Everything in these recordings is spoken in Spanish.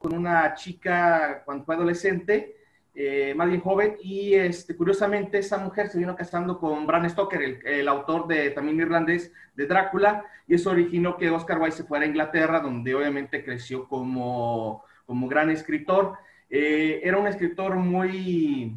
con una chica cuando fue adolescente, más bien joven, y curiosamente esa mujer se vino casando con Bram Stoker, el autor de, también irlandés, de Drácula, y eso originó que Oscar Wilde se fuera a Inglaterra, donde obviamente creció como gran escritor. Era un escritor muy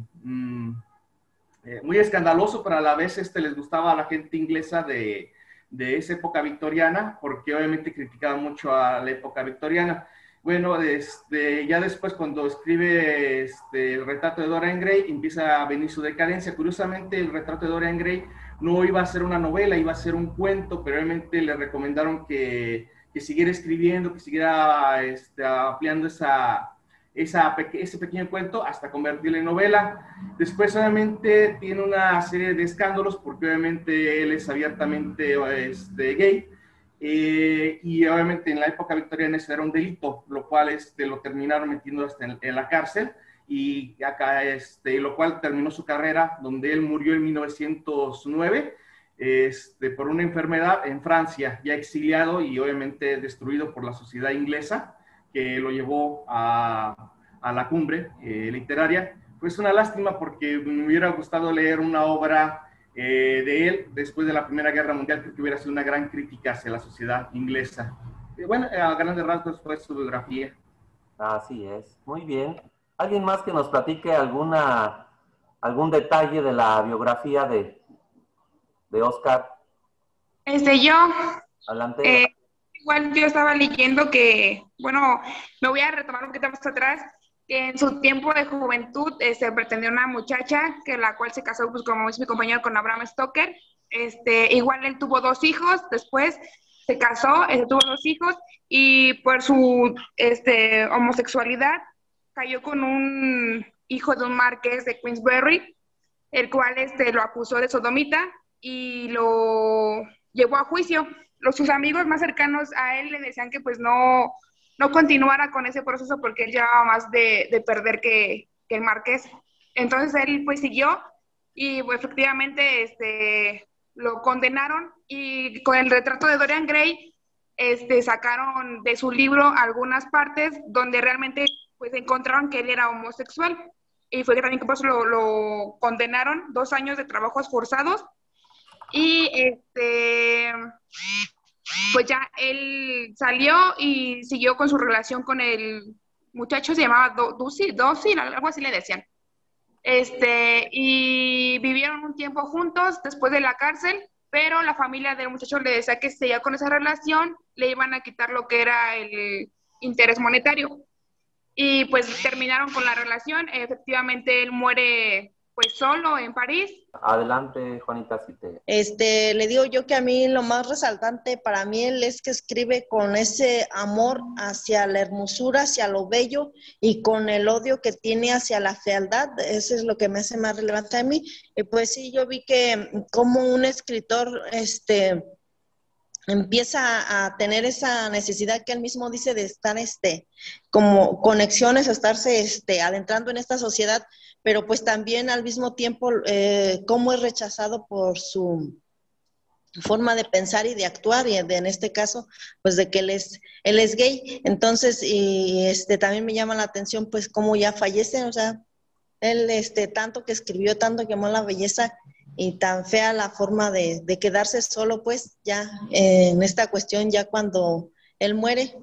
escandaloso, pero a la vez les gustaba a la gente inglesa de esa época victoriana, porque obviamente criticaba mucho a la época victoriana. Bueno, ya después cuando escribe el retrato de Dorian Gray, empieza a venir su decadencia. Curiosamente, el retrato de Dorian Gray no iba a ser una novela, iba a ser un cuento, pero obviamente le recomendaron que siguiera escribiendo, que siguiera ampliando ese pequeño cuento hasta convertirlo en novela. Después obviamente tiene una serie de escándalos porque obviamente él es abiertamente gay, y obviamente en la época victoriana eso era un delito, lo cual lo terminaron metiendo hasta en la cárcel, y acá lo cual terminó su carrera, donde él murió en 1909 por una enfermedad en Francia, ya exiliado y obviamente destruido por la sociedad inglesa, que lo llevó a la cumbre literaria. Pues una lástima, porque me hubiera gustado leer una obra de él después de la Primera Guerra Mundial. Creo que hubiera sido una gran crítica hacia la sociedad inglesa. Bueno, a grandes rasgos fue su biografía. Así es, muy bien. ¿Alguien más que nos platique algún detalle de la biografía de Oscar? Yo, Adelante. igual yo estaba leyendo que, bueno, me voy a retomar un poquito más atrás, que en su tiempo de juventud pretendió una muchacha, que la cual se casó, pues como es mi compañero, con Bram Stoker. Igual él tuvo 2 hijos, después se casó, tuvo 2 hijos, y por su homosexualidad cayó con un hijo de un marqués de Queensberry, el cual lo acusó de sodomita y lo llevó a juicio. Sus amigos más cercanos a él le decían que pues no continuara con ese proceso porque él llevaba más de perder que el marqués. Entonces él pues siguió, y pues, efectivamente lo condenaron, y con el retrato de Dorian Gray sacaron de su libro algunas partes donde realmente pues encontraron que él era homosexual, y fue que también por eso lo condenaron 2 años de trabajos forzados. Y pues ya él salió y siguió con su relación con el muchacho, se llamaba Docy, algo así le decían. Y vivieron un tiempo juntos después de la cárcel, pero la familia del muchacho le decía que si seguía con esa relación, le iban a quitar lo que era el interés monetario. Y pues terminaron con la relación. Efectivamente, él muere pues solo en París. Adelante, Juanita, si te... Le digo yo que a mí lo más resaltante para mí él es que escribe con ese amor hacia la hermosura, hacia lo bello, y con el odio que tiene hacia la fealdad. Eso es lo que me hace más relevante a mí. Y pues sí, yo vi que como un escritor empieza a tener esa necesidad que él mismo dice de estar como conexiones, estarse adentrando en esta sociedad, pero pues también al mismo tiempo cómo es rechazado por su forma de pensar y de actuar, y en este caso pues de que él es gay. Entonces y también me llama la atención pues cómo ya fallece, o sea, él tanto que escribió, tanto que amó la belleza, y tan fea la forma de quedarse solo, pues ya en esta cuestión, ya cuando él muere.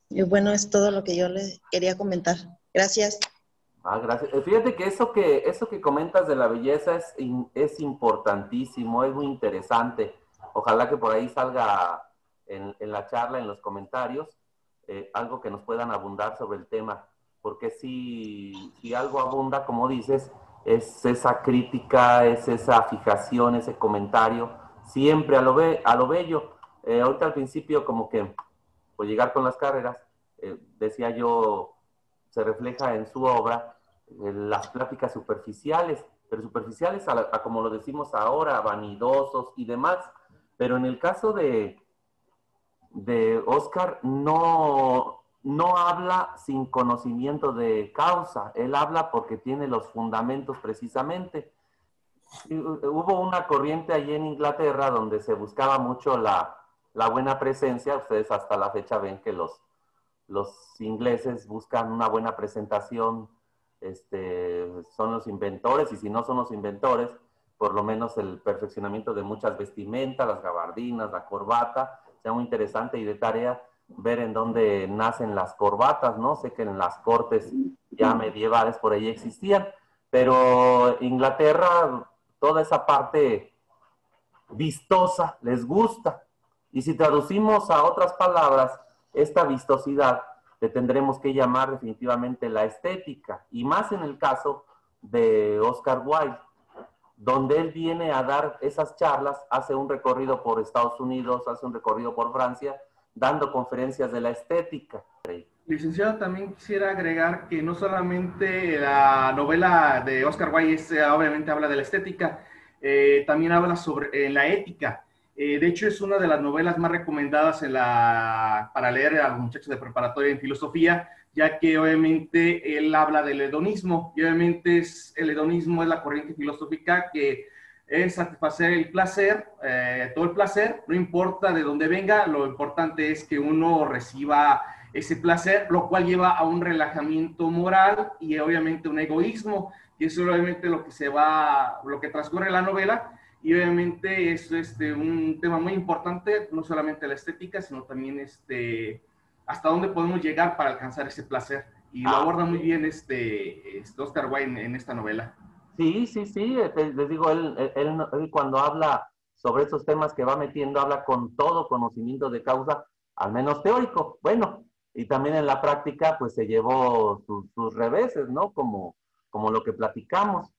Y bueno, es todo lo que yo le quería comentar. Gracias. Gracias. Fíjate que eso que comentas de la belleza es importantísimo, es muy interesante. Ojalá que por ahí salga en la charla, en los comentarios, algo que nos puedan abundar sobre el tema. Porque si algo abunda, como dices, es esa crítica, es esa fijación, ese comentario, siempre a lo bello. Ahorita al principio, como que por llegar con las carreras, decía yo, se refleja en su obra las pláticas superficiales, pero superficiales a como lo decimos ahora, vanidosos y demás. Pero en el caso de Oscar, no habla sin conocimiento de causa, él habla porque tiene los fundamentos precisamente. Hubo una corriente allí en Inglaterra donde se buscaba mucho la buena presencia. Ustedes hasta la fecha ven que los los ingleses buscan una buena presentación, son los inventores, y si no son los inventores, por lo menos el perfeccionamiento de muchas vestimentas, las gabardinas, la corbata. Sea muy interesante y de tarea ver en dónde nacen las corbatas, ¿no? Sé que en las cortes ya medievales por ahí existían, pero Inglaterra, toda esa parte vistosa les gusta. Y si traducimos a otras palabras, esta vistosidad le tendremos que llamar definitivamente la estética, y más en el caso de Oscar Wilde, donde él viene a dar esas charlas, hace un recorrido por Estados Unidos, hace un recorrido por Francia, dando conferencias de la estética. Licenciado, también quisiera agregar que no solamente la novela de Oscar Wilde obviamente habla de la estética, también habla sobre la ética. De hecho, es una de las novelas más recomendadas para leer a los muchachos de preparatoria en filosofía, ya que obviamente él habla del hedonismo, y obviamente el hedonismo es la corriente filosófica que es satisfacer el placer, todo el placer, no importa de dónde venga, lo importante es que uno reciba ese placer, lo cual lleva a un relajamiento moral y obviamente un egoísmo, y eso es obviamente lo que transcurre en la novela, y obviamente es un tema muy importante, no solamente la estética, sino también hasta dónde podemos llegar para alcanzar ese placer, y lo aborda muy bien Oscar Wilde en esta novela. Sí, sí, sí, les digo, él cuando habla sobre esos temas que va metiendo, habla con todo conocimiento de causa, al menos teórico. Bueno, y también en la práctica, pues se llevó sus reveses, ¿no? Como lo que platicamos.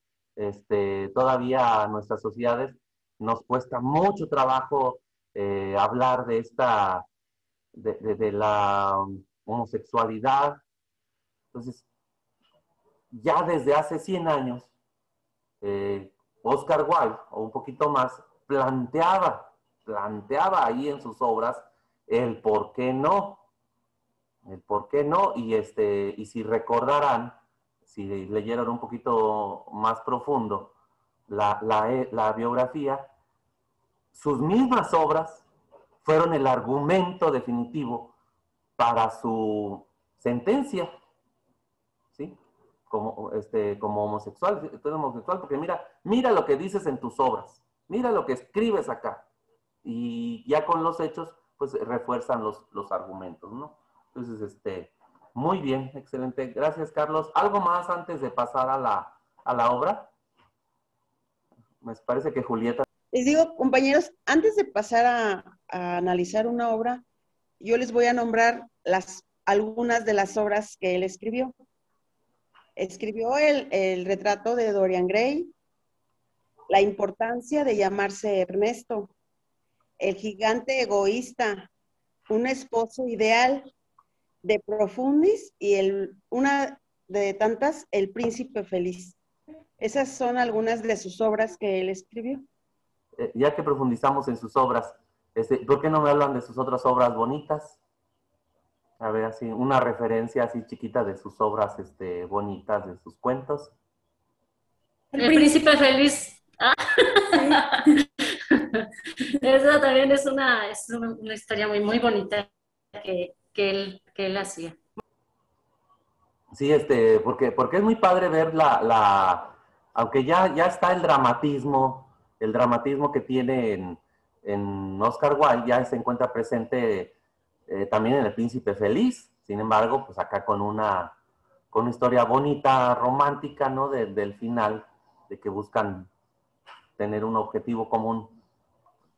Todavía a nuestras sociedades nos cuesta mucho trabajo hablar de la homosexualidad. Entonces, ya desde hace 100 años, Oscar Wilde, o un poquito más, planteaba ahí en sus obras el por qué no, y si recordarán, si leyeron un poquito más profundo la biografía, sus mismas obras fueron el argumento definitivo para su sentencia, ¿sí? Como homosexual, tú eres homosexual porque mira lo que dices en tus obras, mira lo que escribes acá, y ya con los hechos, pues refuerzan los argumentos, ¿no? Entonces, muy bien, excelente, gracias Carlos. ¿Algo más antes de pasar a la obra? Me parece que Julieta. Les digo, compañeros, antes de pasar a analizar una obra, yo les voy a nombrar algunas de las obras que él escribió. Escribió el retrato de Dorian Gray, La importancia de llamarse Ernesto, El gigante egoísta, Un esposo ideal, De Profundis y una de tantas, El príncipe feliz. Esas son algunas de sus obras que él escribió. Ya que profundizamos en sus obras, ¿por qué no me hablan de sus otras obras bonitas? A ver, así, una referencia así chiquita de sus obras bonitas, de sus cuentos. El príncipe feliz. Ah. Sí. Esa también es una historia muy, muy bonita que él hacía. Sí, porque es muy padre ver aunque ya está el dramatismo que tiene en Oscar Wilde, ya se encuentra presente también en El Príncipe Feliz. Sin embargo, pues acá con una historia bonita, romántica, ¿no? Del final, de que buscan tener un objetivo común.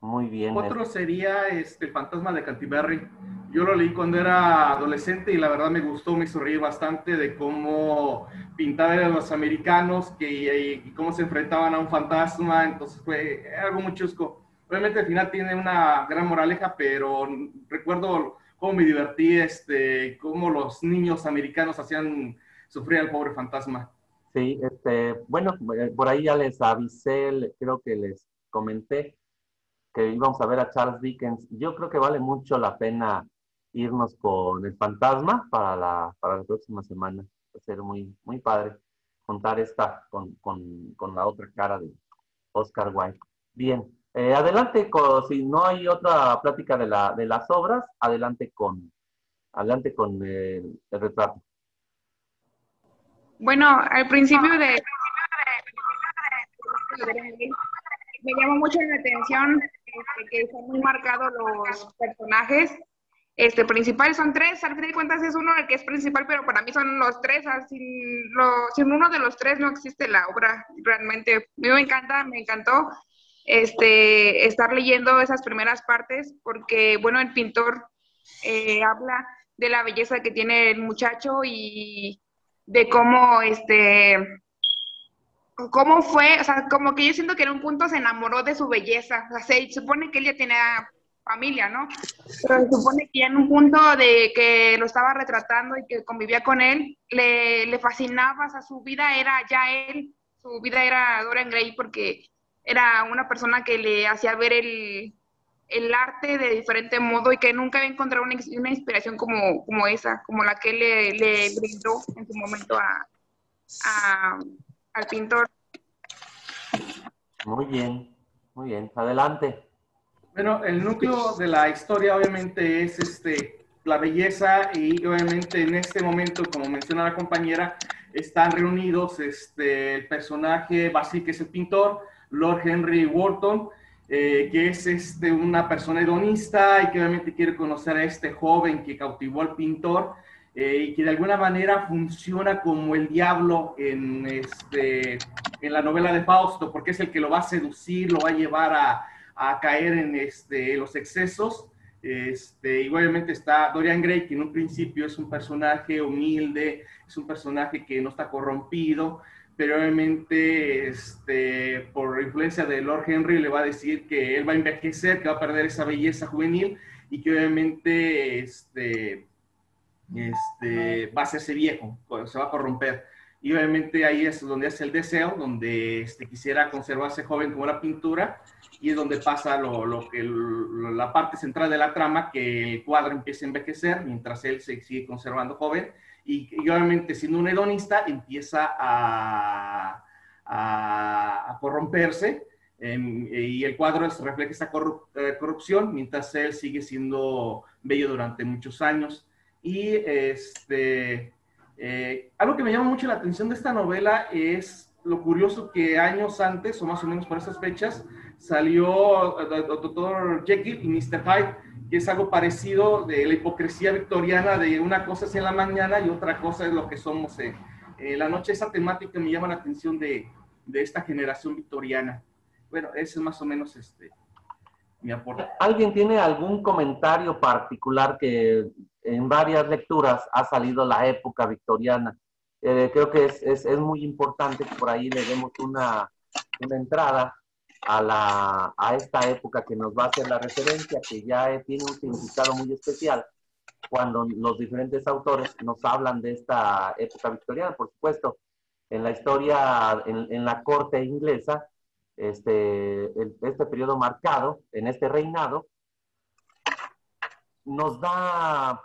Muy bien. Otro sería El fantasma de Canterbury. Yo lo leí cuando era adolescente y la verdad me gustó, me hizo reír bastante de cómo pintaban a los americanos y cómo se enfrentaban a un fantasma. Entonces fue algo muy chusco. Obviamente al final tiene una gran moraleja, pero recuerdo cómo me divertí, cómo los niños americanos hacían sufrir al pobre fantasma. Sí, bueno, por ahí ya les avisé, creo que les comenté que íbamos a ver a Charles Dickens. Yo creo que vale mucho la pena irnos con El fantasma para la próxima semana. Va a ser muy, muy padre juntar esta con la otra cara de Oscar Wilde. Bien, adelante, si no hay otra plática de las obras, adelante con Adelante con el retrato. Bueno, al principio me llamó mucho la atención que son muy marcados los personajes principales. Son tres, al fin de cuentas es uno el que es principal, pero para mí son los tres. Sin uno de los tres no existe la obra realmente. A mí me encantó estar leyendo esas primeras partes porque, bueno, el pintor habla de la belleza que tiene el muchacho y de cómo fue, o sea, como que yo siento que en un punto se enamoró de su belleza. O sea, se supone que él ya tenía familia, ¿no? Pero se supone que ya en un punto de que lo estaba retratando y que convivía con él, le fascinaba, o sea, su vida era ya él, su vida era Dorian Gray porque era una persona que le hacía ver el arte de diferente modo y que nunca había encontrado una inspiración como esa, como la que le brindó en su momento a, al pintor. Muy bien. Adelante. Bueno, el núcleo de la historia obviamente es la belleza y obviamente en este momento, como menciona la compañera, están reunidos el personaje Basil, que es el pintor, Lord Henry Wharton, que es una persona hedonista y que obviamente quiere conocer a este joven que cautivó al pintor y que de alguna manera funciona como el diablo en la novela de Fausto, porque es el que lo va a seducir, lo va a llevar a caer en los excesos. Y obviamente está Dorian Gray, que en un principio es un personaje humilde, es un personaje que no está corrompido, pero obviamente por influencia de Lord Henry le va a decir que él va a envejecer, que va a perder esa belleza juvenil y que obviamente va a hacerse viejo, se va a corromper. Y obviamente ahí es donde hace el deseo, donde quisiera conservarse joven como la pintura, y es donde pasa la parte central de la trama, que el cuadro empieza a envejecer mientras él se sigue conservando joven, y obviamente siendo un hedonista empieza a corromperse, y el cuadro refleja esa corrupción, mientras él sigue siendo bello durante muchos años. Y algo que me llama mucho la atención de esta novela es lo curioso que años antes, o más o menos por esas fechas, salió Dr. Jekyll y Mr. Hyde, que es algo parecido de la hipocresía victoriana, de una cosa es en la mañana y otra cosa es lo que somos en la noche. Esa temática me llama la atención de esta generación victoriana. Bueno, ese es más o menos mi aporte. ¿Alguien tiene algún comentario particular que en varias lecturas ha salido la época victoriana? Creo que es muy importante que por ahí le demos una entrada a esta época que nos va a hacer la referencia, que ya tiene un significado muy especial cuando los diferentes autores nos hablan de esta época victoriana. Por supuesto, en la historia, en la corte inglesa, este periodo marcado, en este reinado, nos da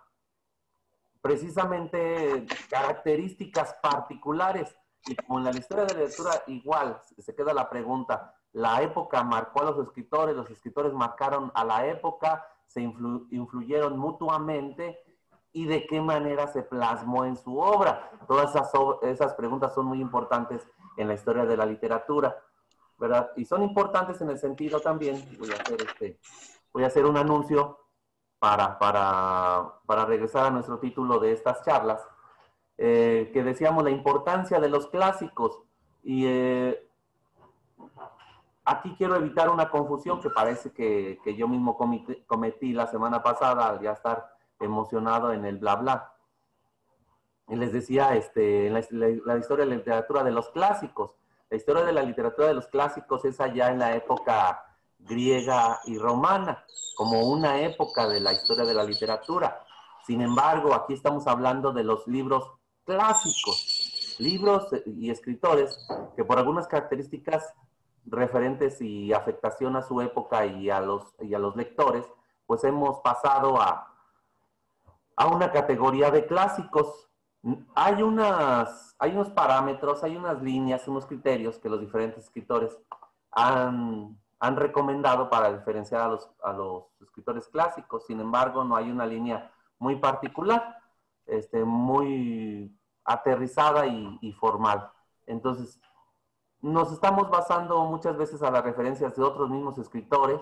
precisamente características particulares. Y como en la historia de la lectura igual se queda la pregunta, la época marcó a los escritores marcaron a la época, se influyeron mutuamente, y de qué manera se plasmó en su obra. Todas esas preguntas son muy importantes en la historia de la literatura, ¿verdad? Y son importantes en el sentido también, voy a hacer un anuncio para regresar a nuestro título de estas charlas, que decíamos la importancia de los clásicos. Y aquí quiero evitar una confusión que parece que yo mismo cometí la semana pasada al ya estar emocionado en el bla bla. Y les decía, la historia de la literatura de los clásicos. La historia de la literatura de los clásicos es allá en la época griega y romana, como una época de la historia de la literatura. Sin embargo, aquí estamos hablando de los libros clásicos, libros y escritores que por algunas características referentes y afectación a su época y a los lectores, pues hemos pasado a una categoría de clásicos. Hay unos parámetros, hay unas líneas, unos criterios que los diferentes escritores han recomendado para diferenciar a los escritores clásicos. Sin embargo, no hay una línea muy particular, muy aterrizada y formal. Entonces, nos estamos basando muchas veces a las referencias de otros mismos escritores,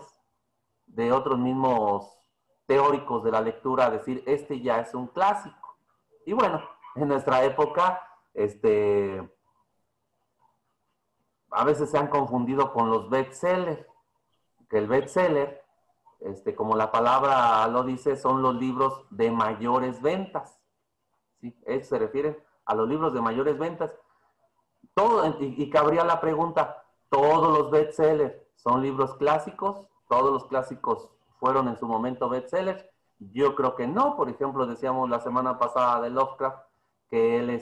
de otros mismos teóricos de la lectura, a decir, este ya es un clásico. Y bueno, en nuestra época, a veces se han confundido con los bestsellers, que el bestseller, como la palabra lo dice, son los libros de mayores ventas. ¿Sí? Eso se refiere a los libros de mayores ventas. Y cabría la pregunta, ¿todos los bestsellers son libros clásicos? ¿Todos los clásicos fueron en su momento bestsellers? Yo creo que no. Por ejemplo, decíamos la semana pasada de Lovecraft que él,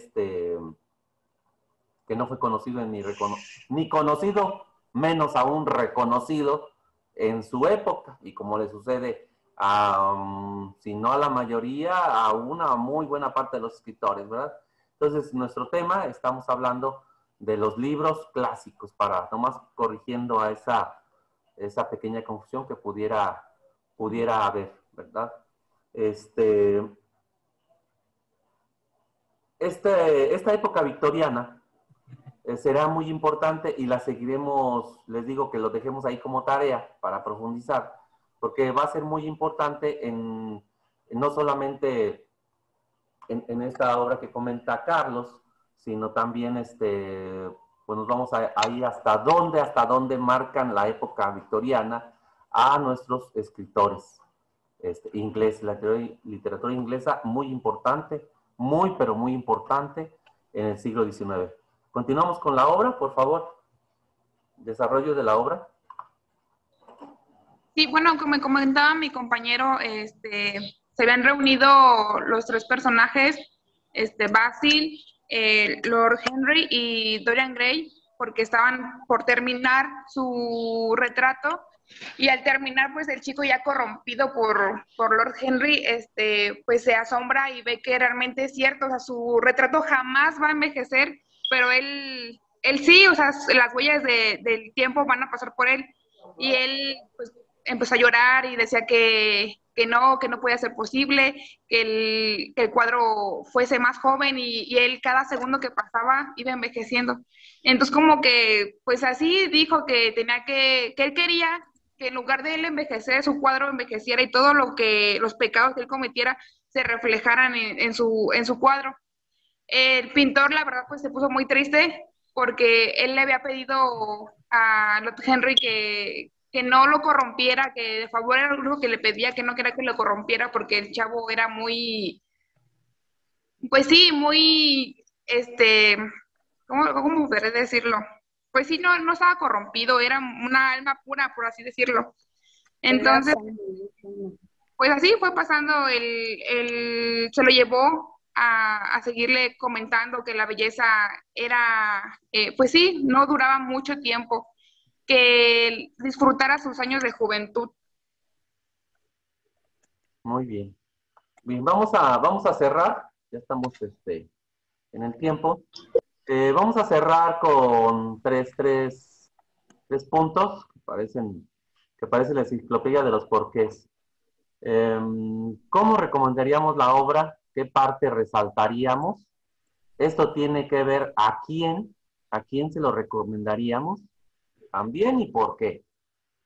que no fue conocido ni conocido, menos aún reconocido en su época, y como le sucede si no a la mayoría, a una muy buena parte de los escritores, ¿verdad? Entonces, nuestro tema, estamos hablando de los libros clásicos, para nomás corrigiendo a esa pequeña confusión que pudiera haber, ¿verdad? Esta época victoriana será muy importante y la seguiremos, les digo que lo dejemos ahí como tarea para profundizar, porque va a ser muy importante no solamente en esta obra que comenta Carlos, sino también pues nos vamos a ir hasta dónde marcan la época victoriana a nuestros escritores ingleses. La literatura inglesa muy importante, muy pero muy importante en el siglo XIX. Continuamos con la obra, por favor. Desarrollo de la obra. Sí, bueno, como me comentaba mi compañero, se habían reunido los tres personajes, Basil, Lord Henry y Dorian Gray, porque estaban por terminar su retrato, y al terminar, pues el chico ya corrompido por Lord Henry, pues se asombra y ve que realmente es cierto, o sea, su retrato jamás va a envejecer, pero él sí, o sea, las huellas del tiempo van a pasar por él, y él, pues, empezó a llorar y decía que no podía ser posible, que el cuadro fuese más joven, y él cada segundo que pasaba iba envejeciendo. Entonces como que, pues así dijo que él quería que en lugar de él envejecer, su cuadro envejeciera y todo los pecados que él cometiera se reflejaran en su cuadro. El pintor, la verdad, pues se puso muy triste porque él le había pedido a Lord Henry que no lo corrompiera, que de favor era lo único que le pedía, que no quería que lo corrompiera porque el chavo era muy, pues sí, muy, ¿cómo podré decirlo? Pues sí, no estaba corrompido, era una alma pura, por así decirlo. Entonces, pues así fue pasando, se lo llevó a seguirle comentando que la belleza era, pues sí, no duraba mucho tiempo, que disfrutara sus años de juventud. Muy bien. Bien, vamos a cerrar. Ya estamos en el tiempo. Vamos a cerrar con tres puntos que parecen la enciclopedia de los porqués. ¿Cómo recomendaríamos la obra? ¿Qué parte resaltaríamos? Esto tiene que ver a quién se lo recomendaríamos también y por qué.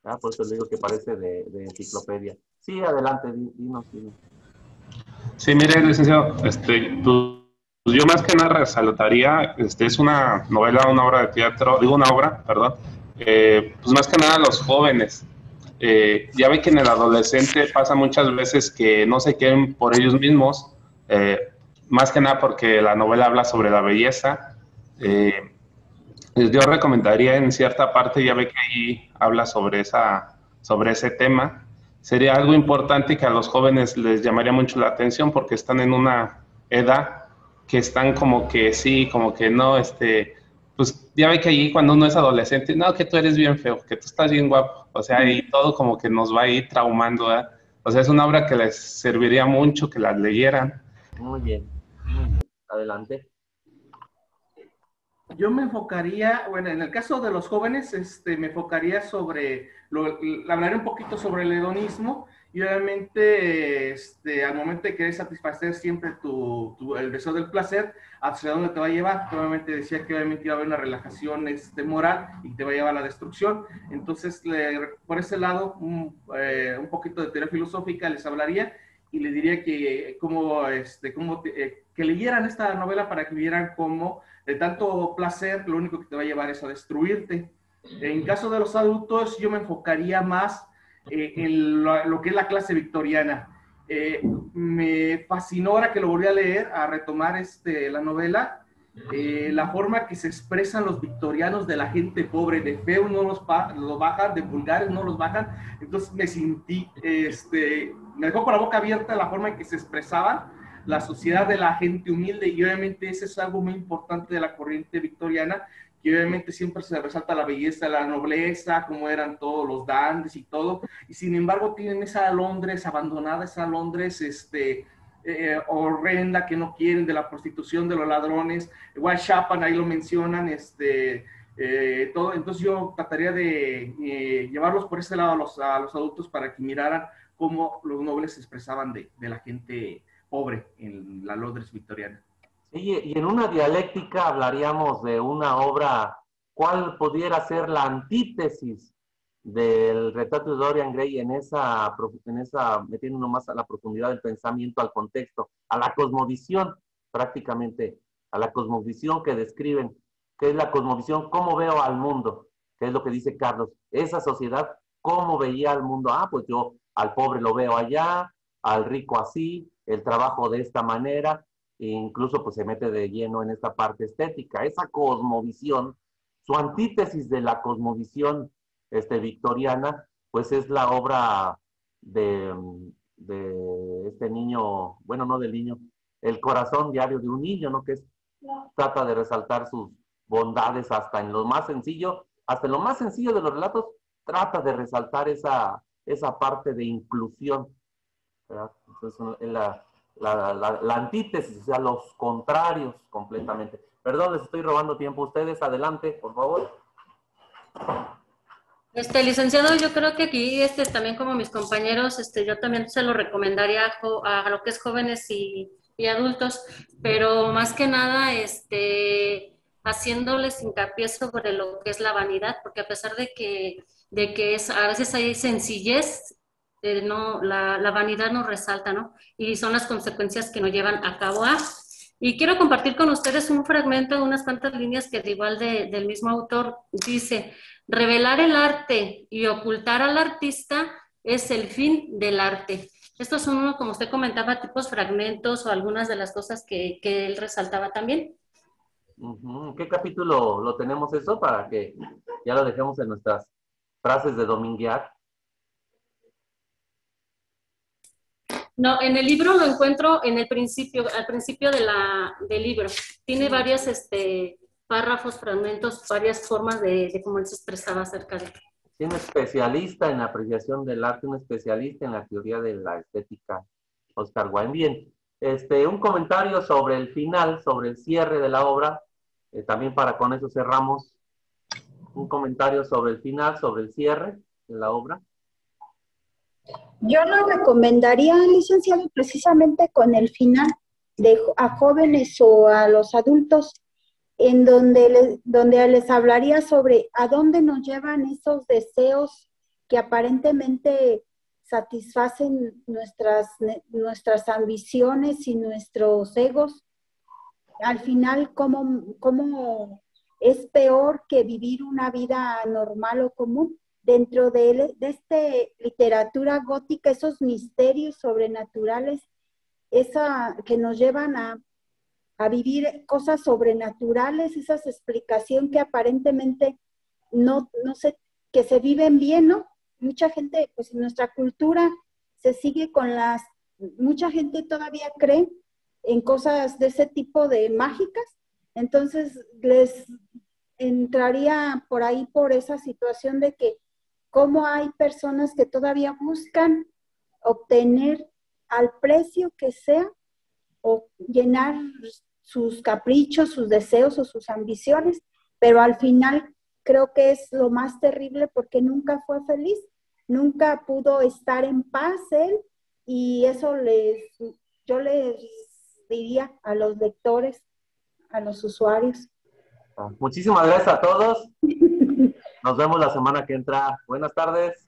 ¿Ah? Por eso le digo que parece de enciclopedia. Sí, adelante, dinos. Sí, mire, licenciado, pues yo más que nada resaltaría, es una novela, una obra de teatro, digo una obra, perdón, pues más que nada los jóvenes. Ya ve que en el adolescente pasa muchas veces que no se quieren por ellos mismos, más que nada porque la novela habla sobre la belleza. Yo recomendaría en cierta parte, ya ve que ahí habla sobre ese tema. Sería algo importante que a los jóvenes les llamaría mucho la atención porque están en una edad que están como que sí, como que no, pues ya ve que allí cuando uno es adolescente, no, que tú eres bien feo, que tú estás bien guapo, o sea, y todo como que nos va a ir traumando, ¿eh? O sea, es una obra que les serviría mucho que la leyeran. Muy bien, muy bien. Adelante. Yo me enfocaría, bueno, en el caso de los jóvenes, me enfocaría hablaré un poquito sobre el hedonismo y obviamente al momento de querer satisfacer siempre el deseo del placer, hacia dónde te va a llevar. Obviamente decía que obviamente iba a haber una relajación moral y te va a llevar a la destrucción. Entonces, por ese lado, un poquito de teoría filosófica les hablaría y les diría que que leyeran esta novela para que vieran cómo de tanto placer lo único que te va a llevar es a destruirte. En caso de los adultos, yo me enfocaría más en lo que es la clase victoriana. Me fascinó ahora que lo volví a leer, a retomar la novela, la forma que se expresan los victorianos de la gente pobre, de feos no los bajan, de vulgares no los bajan. Entonces me sentí, me dejó con la boca abierta la forma en que se expresaban la sociedad de la gente humilde, y obviamente ese es algo muy importante de la corriente victoriana, que obviamente siempre se resalta la belleza, la nobleza, cómo eran todos los dandies y todo, y sin embargo tienen esa Londres abandonada, esa Londres horrenda, que no quieren, de la prostitución, de los ladrones. Whitechapel, ahí lo mencionan, todo. Entonces yo trataría de llevarlos por ese lado a los adultos para que miraran cómo los nobles se expresaban de la gente pobre en la Londres victoriana. Sí, y en una dialéctica hablaríamos de una obra, ¿cuál pudiera ser la antítesis del retrato de Dorian Gray en esa metiéndonos más a la profundidad del pensamiento, al contexto, a la cosmovisión, prácticamente, a la cosmovisión que describen, que es la cosmovisión, cómo veo al mundo, que es lo que dice Carlos, esa sociedad, cómo veía al mundo? Pues yo al pobre lo veo allá, al rico así, el trabajo de esta manera, e incluso pues se mete de lleno en esta parte estética, esa cosmovisión, su antítesis de la cosmovisión victoriana, pues es la obra de este niño, bueno, no del niño, el corazón diario de un niño, ¿no? Trata de resaltar sus bondades hasta en lo más sencillo de los relatos, trata de resaltar esa parte de inclusión, ¿verdad? Entonces, la antítesis, o sea, los contrarios completamente. Perdón, les estoy robando tiempo a ustedes. Adelante, por favor. Licenciado, yo creo que aquí, también como mis compañeros, yo también se lo recomendaría a lo que es jóvenes y adultos, pero más que nada, haciéndoles hincapié sobre lo que es la vanidad, porque a pesar de que a veces hay sencillez, no, la vanidad nos resalta, ¿no? Y son las consecuencias que nos llevan a cabo a. Y quiero compartir con ustedes un fragmento de unas cuantas líneas que igual del mismo autor dice: revelar el arte y ocultar al artista es el fin del arte. Estos son, como usted comentaba, tipos fragmentos o algunas de las cosas que él resaltaba también. ¿En qué capítulo lo tenemos eso? Para que ya lo dejemos en nuestras frases de dominguear. No, en el libro lo encuentro en el principio, al principio del libro. Tiene varios párrafos, fragmentos, varias formas de cómo él se expresaba acerca de. Un especialista en la apreciación del arte, un especialista en la teoría de la estética, Oscar Wilde. Bien, un comentario sobre el final, sobre el cierre de la obra, también para con eso cerramos. Un comentario sobre el final, sobre el cierre de la obra. Yo lo recomendaría, licenciado, precisamente con el final, a jóvenes o a los adultos, en donde les hablaría sobre a dónde nos llevan esos deseos que aparentemente satisfacen nuestras ambiciones y nuestros egos. Al final, cómo es peor que vivir una vida normal o común. Dentro de esta literatura gótica, esos misterios sobrenaturales, que nos llevan a vivir cosas sobrenaturales, esas explicaciones que aparentemente no sé, que se viven bien, ¿no? Mucha gente, pues en nuestra cultura se sigue mucha gente todavía cree en cosas de ese tipo de mágicas, entonces les entraría por ahí por esa situación de que cómo hay personas que todavía buscan obtener al precio que sea o llenar sus caprichos, sus deseos o sus ambiciones, pero al final creo que es lo más terrible porque nunca fue feliz. nunca pudo estar en paz él, y eso yo les diría a los lectores, a los usuarios. Muchísimas gracias a todos. Nos vemos la semana que entra. Buenas tardes.